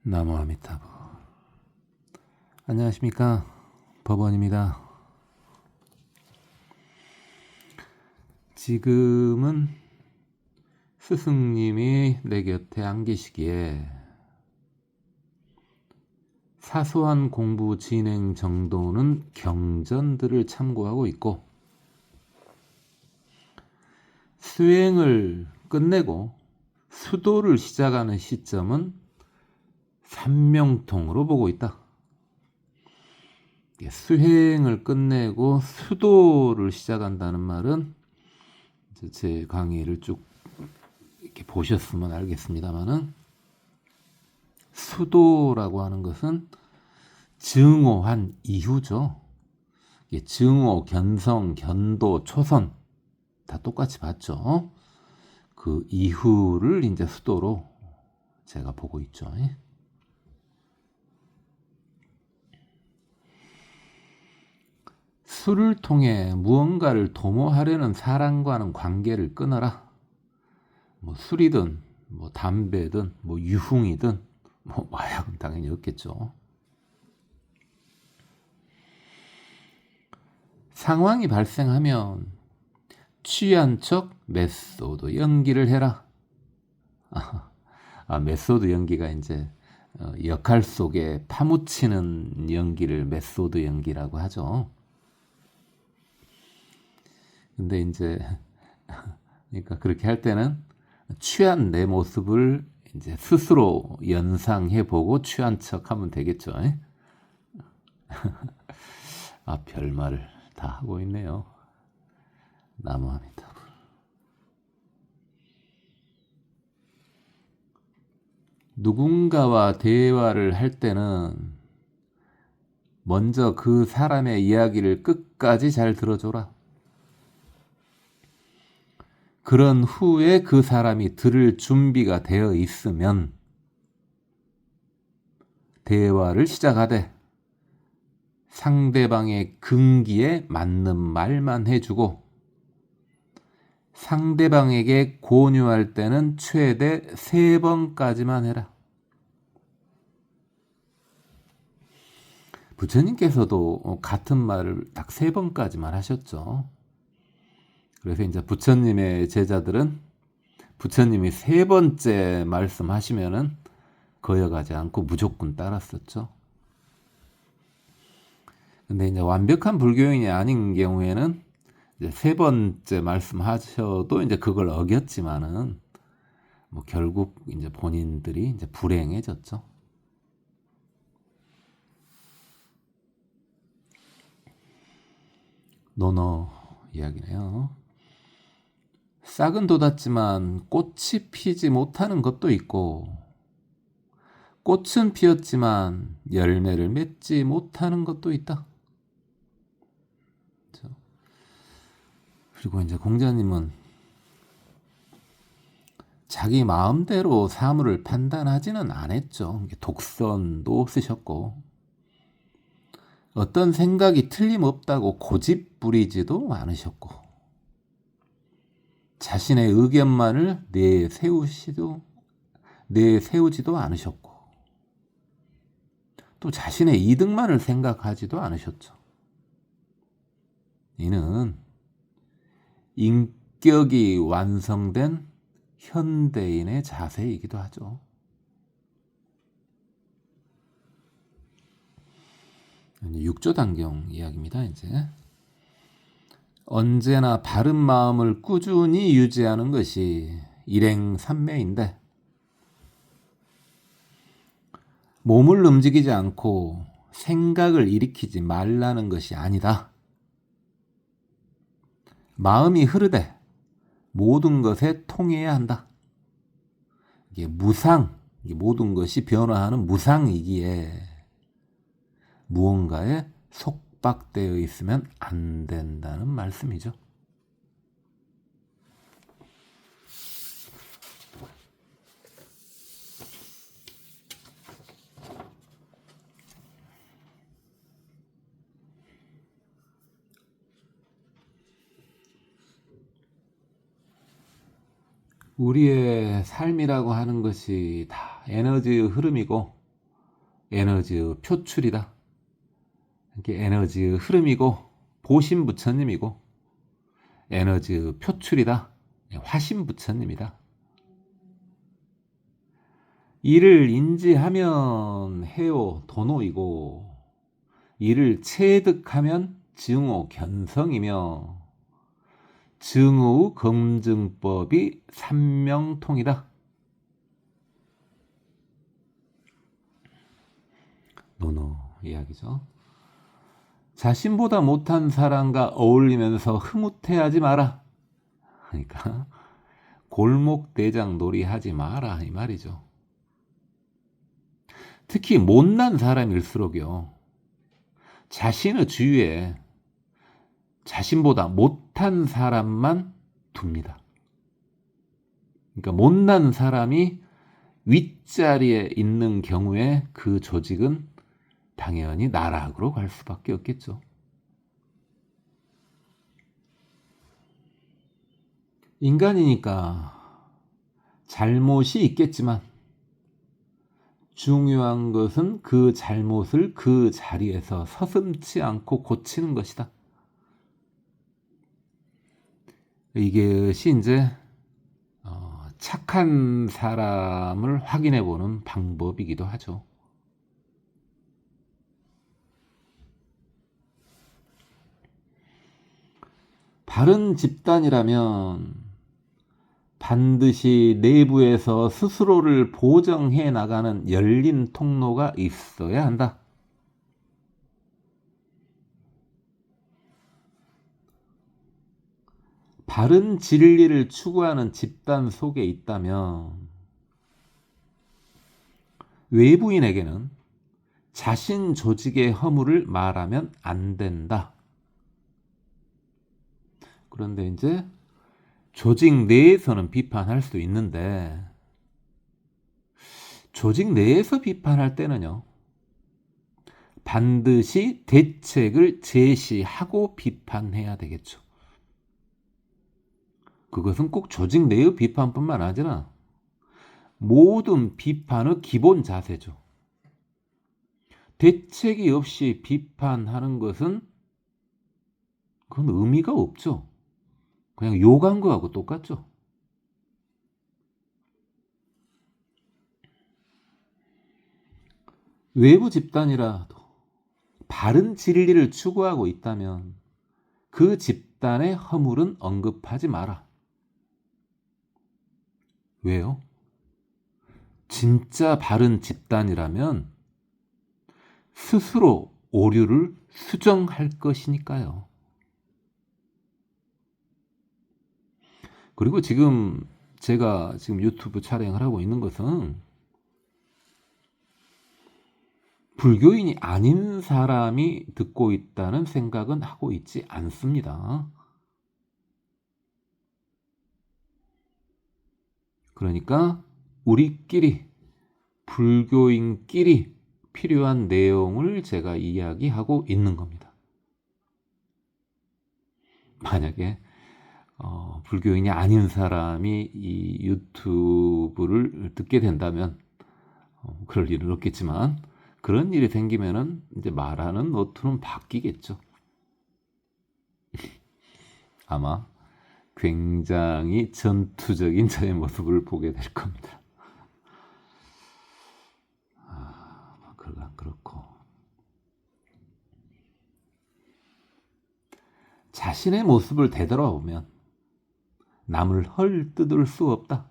나무 아미타불. 안녕하십니까, 법원입니다. 지금은 스승님이 내 곁에 안 계시기에 사소한 공부 진행 정도는 경전들을 참고하고 있고, 수행을 끝내고 수도를 시작하는 시점은 삼명통으로 보고 있다. 수행을 끝내고 수도를 시작한다는 말은 제 강의를 쭉 이렇게 보셨으면 알겠습니다만은, 수도라고 하는 것은 증오한 이후죠. 증오, 견성, 견도, 초선 다 똑같이 봤죠. 그 이후를 이제 수도로 제가 보고 있죠. 술을 통해 무언가를 도모하려는 사람과는 관계를 끊어라. 술이든 담배든 유흥이든 마약은 당연히 없겠죠. 상황이 발생하면 취한 척 메소드 연기를 해라. 메소드 연기가 이제 역할 속에 파묻히는 연기를 메소드 연기라고 하죠. 근데 이제 그러니까 그렇게 할 때는 취한 내 모습을 이제 스스로 연상해 보고 취한 척 하면 되겠죠. 별말을 다 하고 있네요. 나무합니다. 누군가와 대화를 할 때는 먼저 그 사람의 이야기를 끝까지 잘 들어줘라. 그런 후에 그 사람이 들을 준비가 되어 있으면 대화를 시작하되 상대방의 근기에 맞는 말만 해주고, 상대방에게 권유할 때는 최대 3번까지만 해라. 부처님께서도 같은 말을 딱 3번까지만 하셨죠. 그래서 이제 부처님의 제자들은 부처님이 3번째 말씀하시면은 거역하지 않고 무조건 따랐었죠. 근데 이제 완벽한 불교인이 아닌 경우에는 이제 3번째 말씀하셔도 이제 그걸 어겼지만은 결국 이제 본인들이 이제 불행해졌죠. 논어 이야기네요. 싹은 돋았지만 꽃이 피지 못하는 것도 있고, 꽃은 피었지만 열매를 맺지 못하는 것도 있다. 그리고 이제 공자님은 자기 마음대로 사물을 판단하지는 않았죠. 독선도 쓰셨고, 어떤 생각이 틀림없다고 고집 부리지도 않으셨고, 자신의 의견만을 내세우지도 않으셨고, 또 자신의 이득만을 생각하지도 않으셨죠. 이는 인격이 완성된 현대인의 자세이기도 하죠. 육조단경 이야기입니다. 이제 언제나 바른 마음을 꾸준히 유지하는 것이 일행삼매인데, 몸을 움직이지 않고 생각을 일으키지 말라는 것이 아니다. 마음이 흐르되 모든 것에 통해야 한다. 이게 무상, 모든 것이 변화하는 무상이기에 무언가에 속박되어 있으면 안 된다는 말씀이죠. 우리의 삶이라고 하는 것이 다 에너지의 흐름이고, 에너지의 표출이다. 이게 에너지의 흐름이고 보신 부처님이고 에너지의 표출이다. 화신 부처님이다. 이를 인지하면 해요 도노이고 이를 체득하면 증오 견성이며 증오의 검증법이 삼명통이다. 노노 이야기죠. 자신보다 못한 사람과 어울리면서 흐뭇해하지 마라. 그러니까 골목대장 놀이 하지 마라 이 말이죠. 특히 못난 사람일수록요. 자신의 주위에 자신보다 못한 사람만 둡니다. 그러니까 못난 사람이 윗자리에 있는 경우에 그 조직은 당연히 나락으로 갈 수밖에 없겠죠. 인간이니까 잘못이 있겠지만 중요한 것은 그 잘못을 그 자리에서 서슴지 않고 고치는 것이다. 이것이 이제 착한 사람을 확인해 보는 방법이기도 하죠. 바른 집단이라면 반드시 내부에서 스스로를 보정해 나가는 열린 통로가 있어야 한다. 바른 진리를 추구하는 집단 속에 있다면 외부인에게는 자신 조직의 허물을 말하면 안 된다. 그런데 이제 조직 내에서는 비판할 수 있는데 조직 내에서 비판할 때는요. 반드시 대책을 제시하고 비판해야 되겠죠. 그것은 꼭 조직 내의 비판뿐만 아니라 모든 비판의 기본 자세죠. 대책이 없이 비판하는 것은 그건 의미가 없죠. 그냥 욕한 거하고 똑같죠. 외부 집단이라도 바른 진리를 추구하고 있다면 그 집단의 허물은 언급하지 마라. 왜요? 진짜 바른 집단이라면 스스로 오류를 수정할 것이니까요. 그리고 제가 지금 유튜브 촬영을 하고 있는 것은 불교인이 아닌 사람이 듣고 있다는 생각은 하고 있지 않습니다. 그러니까 우리끼리 불교인끼리 필요한 내용을 제가 이야기하고 있는 겁니다. 만약에 불교인이 아닌 사람이 이 유튜브를 듣게 된다면 그럴 일은 없겠지만 그런 일이 생기면은 이제 말하는 노트는 바뀌겠죠. 아마 굉장히 전투적인 저의 모습을 보게 될 겁니다. 그렇고 자신의 모습을 되돌아보면 남을 헐뜯을 수 없다.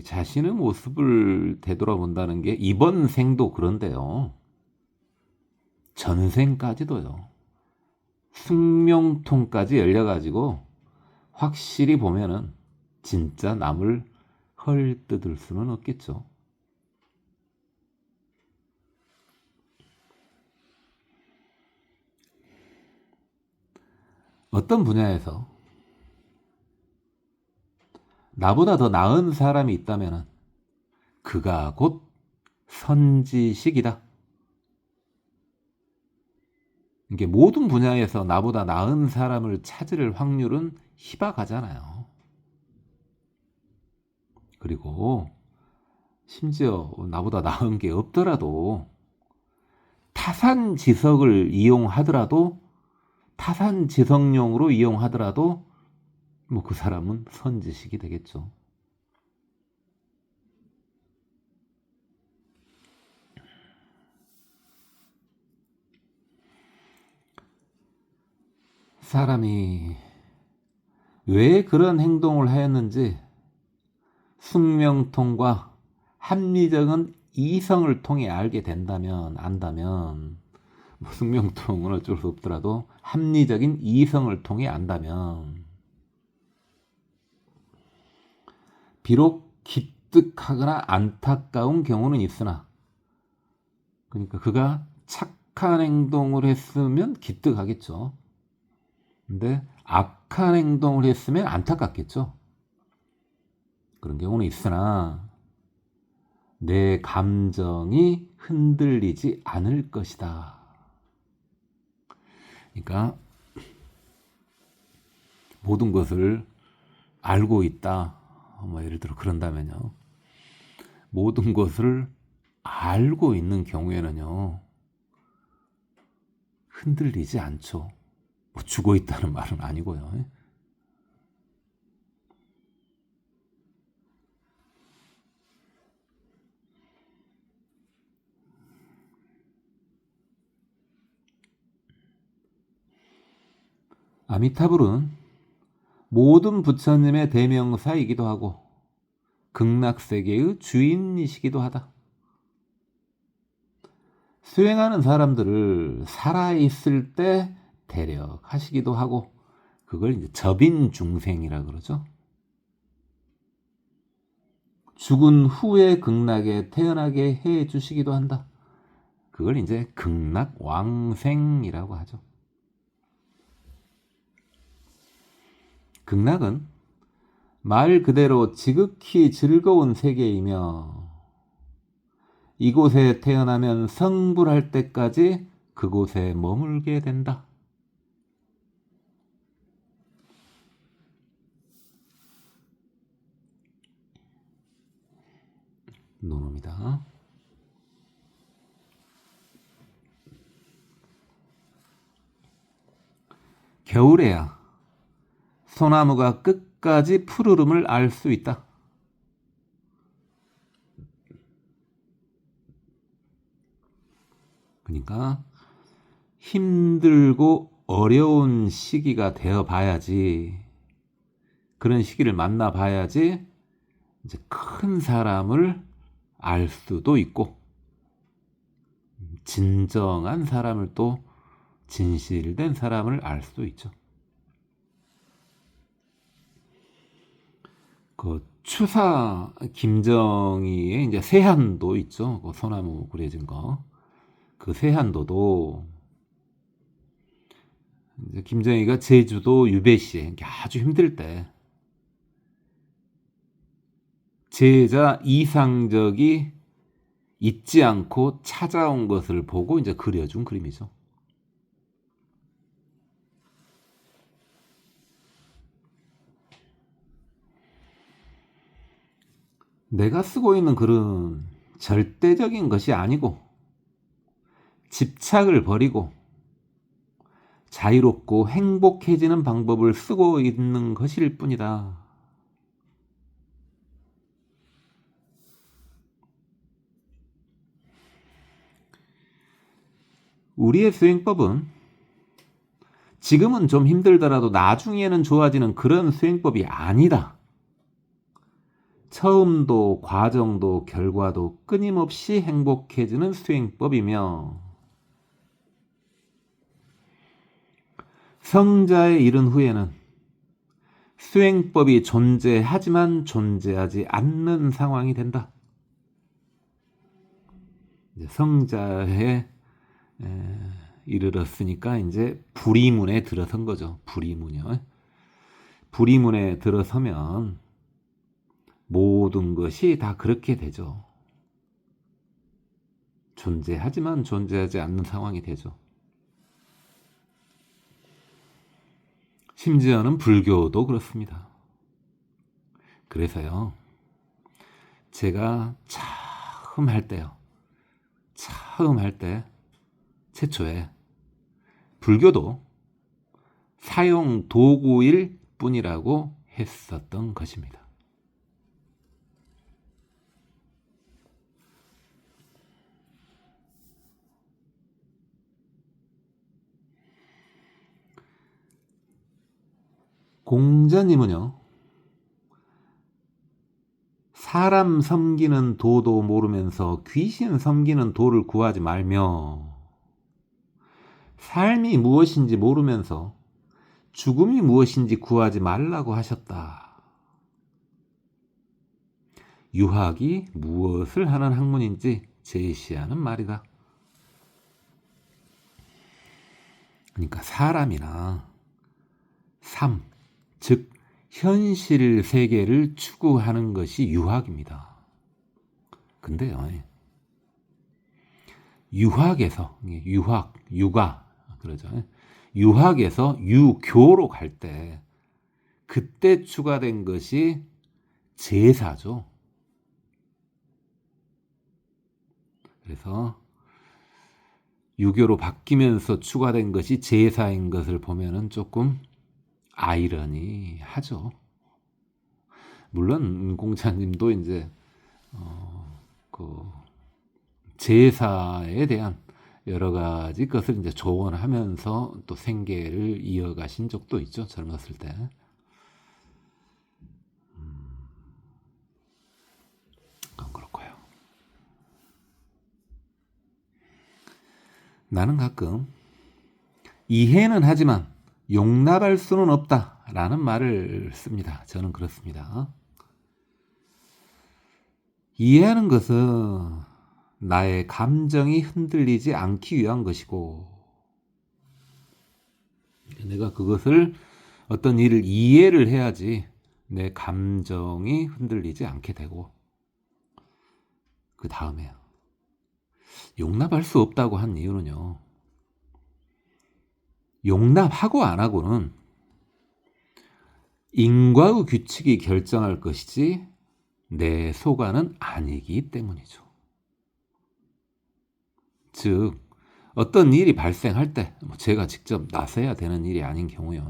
자신의 모습을 되돌아본다는 게 이번 생도 그런데요. 전생까지도요. 숙명통까지 열려가지고 확실히 보면은 진짜 남을 헐뜯을 수는 없겠죠. 어떤 분야에서 나보다 더 나은 사람이 있다면 그가 곧 선지식이다. 이게 모든 분야에서 나보다 나은 사람을 찾을 확률은 희박하잖아요. 그리고 심지어 나보다 나은 게 없더라도 타산지석을 이용하더라도 타산지석용으로 이용하더라도 뭐 그 사람은 선지식이 되겠죠. 사람이 왜 그런 행동을 하였는지 숙명통과 합리적인 이성을 통해 알게 안다면 뭐 숙명통은 어쩔 수 없더라도 합리적인 이성을 통해 안다면 비록 기특하거나 안타까운 경우는 있으나, 그러니까 그가 착한 행동을 했으면 기특하겠죠. 근데 악한 행동을 했으면 안타깝겠죠. 그런 경우는 있으나 내 감정이 흔들리지 않을 것이다. 그러니까 모든 것을 알고 있다. 뭐 예를 들어 그런다면요. 모든 것을 알고 있는 경우에는요. 흔들리지 않죠. 뭐 죽어 있다는 말은 아니고요. 아미타불은 모든 부처님의 대명사이기도 하고 극락세계의 주인이시기도 하다. 수행하는 사람들을 살아있을 때 대력하시기도 하고 그걸 이제 접인 중생이라 그러죠. 죽은 후에 극락에 태어나게 해 주시기도 한다. 그걸 이제 극락왕생이라고 하죠. 극락은 말 그대로 지극히 즐거운 세계이며 이곳에 태어나면 성불할 때까지 그곳에 머물게 된다. 논어입니다. 겨울에야 소나무가 끝까지 푸르름을 알 수 있다. 그러니까 힘들고 어려운 시기가 되어 봐야지, 그런 시기를 만나 봐야지 이제 큰 사람을 알 수도 있고 진정한 사람을 또 진실된 사람을 알 수도 있죠. 그 추사 김정희의 이제 세한도 있죠. 그 소나무 그려진 거. 그 세한도도 이제 김정희가 제주도 유배시에 아주 힘들 때 제자 이상적이 잊지 않고 찾아온 것을 보고 이제 그려준 그림이죠. 내가 쓰고 있는 글은 절대적인 것이 아니고 집착을 버리고 자유롭고 행복해지는 방법을 쓰고 있는 것일 뿐이다. 우리의 수행법은 지금은 좀 힘들더라도 나중에는 좋아지는 그런 수행법이 아니다. 처음도 과정도 결과도 끊임없이 행복해지는 수행법이며 성자에 이른 후에는 수행법이 존재하지만 존재하지 않는 상황이 된다. 성자에 이르렀으니까 이제 불이문에 들어선 거죠. 불이문이요. 불이문에 들어서면 모든 것이 다 그렇게 되죠. 존재하지만 존재하지 않는 상황이 되죠. 심지어는 불교도 그렇습니다. 그래서요, 제가 참 처음 할 때요. 처음 할 때 최초에 불교도 사용 도구일 뿐이라고 했었던 것입니다. 공자님은요, 사람 섬기는 도도 모르면서 귀신 섬기는 도를 구하지 말며 삶이 무엇인지 모르면서 죽음이 무엇인지 구하지 말라고 하셨다. 유학이 무엇을 하는 학문인지 제시하는 말이다. 그러니까 사람이나 삶, 즉 현실 세계를 추구하는 것이 유학입니다. 근데요, 유학에서 육아 그러죠. 유학에서 유교로 갈 때 그때 추가된 것이 제사죠. 그래서 유교로 바뀌면서 추가된 것이 제사인 것을 보면은 조금 아이러니하죠. 물론 공자님도 이제 그 제사에 대한 여러 가지 것을 이제 조언하면서 또 생계를 이어가신 적도 있죠. 젊었을 때. 그건 그렇고요. 나는 가끔 이해는 하지만 용납할 수는 없다라는 말을 씁니다. 저는 그렇습니다. 이해하는 것은 나의 감정이 흔들리지 않기 위한 것이고, 내가 그것을 어떤 일을 이해를 해야지 내 감정이 흔들리지 않게 되고, 그 다음에요. 용납할 수 없다고 한 이유는요, 용납하고 안 하고는 인과의 규칙이 결정할 것이지 내 소관은 아니기 때문이죠. 즉 어떤 일이 발생할 때 제가 직접 나서야 되는 일이 아닌 경우요.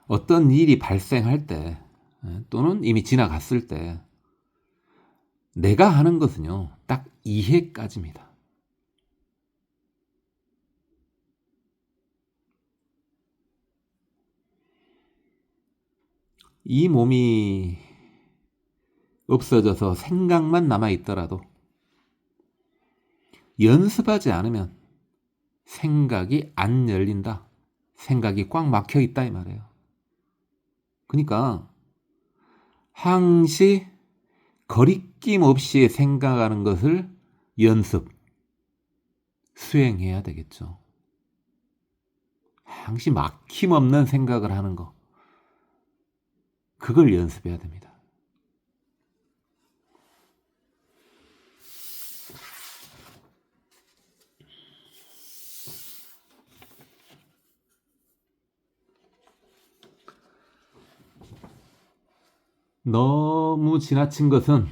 어떤 일이 발생할 때 또는 이미 지나갔을 때 내가 하는 것은요. 딱 이해까지입니다. 이 몸이 없어져서 생각만 남아있더라도 연습하지 않으면 생각이 안 열린다. 생각이 꽉 막혀 있다 이 말이에요. 그러니까 항시 거리낌 없이 생각하는 것을 연습, 수행해야 되겠죠. 항시 막힘없는 생각을 하는 거. 그걸 연습해야 됩니다. 너무 지나친 것은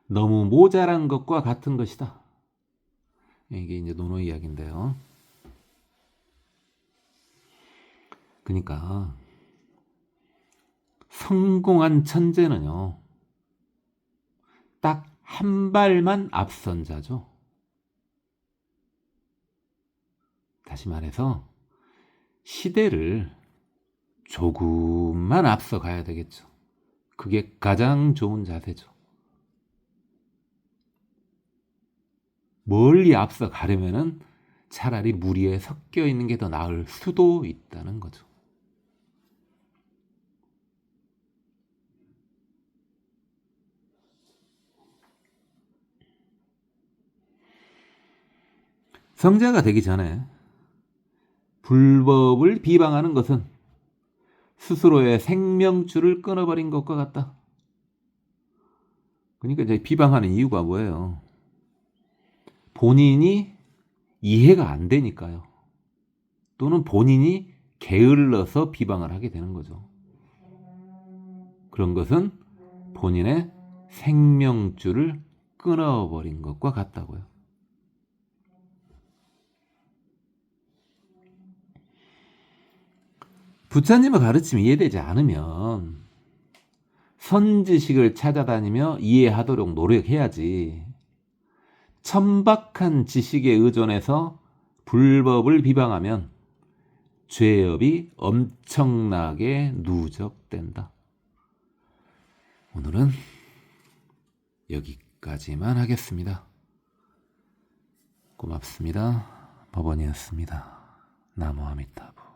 너무 모자란 것과 같은 것이다. 이게 이제 논어 이야기인데요. 그러니까 성공한 천재는요, 딱 한 발만 앞선 자죠. 다시 말해서 시대를 조금만 앞서 가야 되겠죠. 그게 가장 좋은 자세죠. 멀리 앞서 가려면은 차라리 무리에 섞여 있는 게 더 나을 수도 있다는 거죠. 성자가 되기 전에 불법을 비방하는 것은 스스로의 생명줄을 끊어버린 것과 같다. 그러니까 이제 비방하는 이유가 뭐예요? 본인이 이해가 안 되니까요. 또는 본인이 게을러서 비방을 하게 되는 거죠. 그런 것은 본인의 생명줄을 끊어버린 것과 같다고요. 부처님의 가르침이 이해되지 않으면 선지식을 찾아다니며 이해하도록 노력해야지. 천박한 지식에 의존해서 불법을 비방하면 죄업이 엄청나게 누적된다. 오늘은 여기까지만 하겠습니다. 고맙습니다. 법원이었습니다. 나무 아미타불.